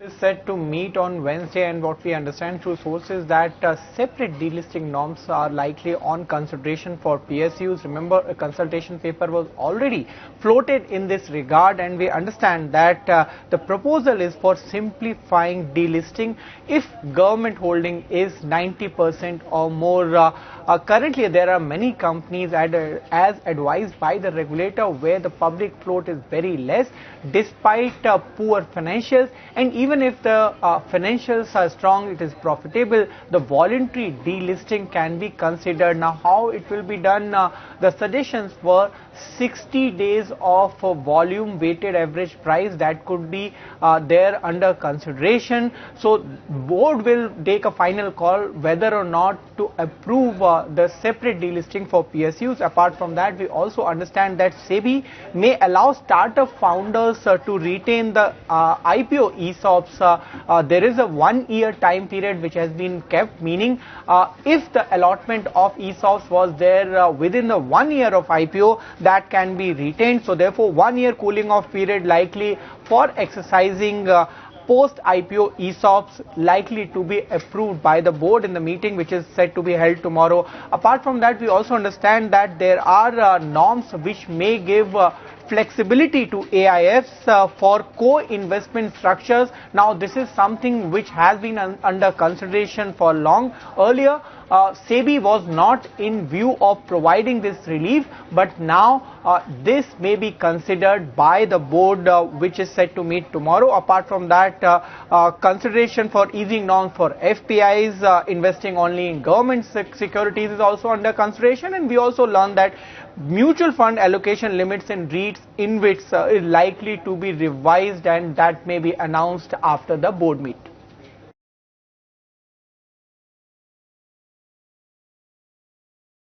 Is set to meet on Wednesday, and what we understand through sources that separate delisting norms are likely on consideration for PSUs. Remember, a consultation paper was already floated in this regard, and we understand that the proposal is for simplifying delisting if government holding is 90% or more. Currently, there are many companies as advised by the regulator where the public float is very less despite poor financials, and even if the financials are strong, it is profitable, the voluntary delisting can be considered. Now, how it will be done? The suggestions were 60 days of volume weighted average price that could be there under consideration. So board will take a final call whether or not to approve the separate delisting for PSUs. Apart from that, we also understand that SEBI may allow startup founders to retain the IPO ESOPs. There is a 1-year time period which has been kept, meaning if the allotment of ESOPs was there within the 1 year of IPO, that can be retained. So therefore, 1-year cooling off period likely for exercising post IPO ESOPs likely to be approved by the board in the meeting which is set to be held tomorrow. Apart from that, we also understand that there are norms which may give flexibility to AIFs for co-investment structures. Now, this is something which has been under consideration for long. Earlier, SEBI was not in view of providing this relief, but now this may be considered by the board which is set to meet tomorrow. Apart from that, consideration for easing norms for FPIs investing only in government securities is also under consideration, and we also learned that mutual fund allocation limits in REITs, InvITs is likely to be revised, and that may be announced after the board meet.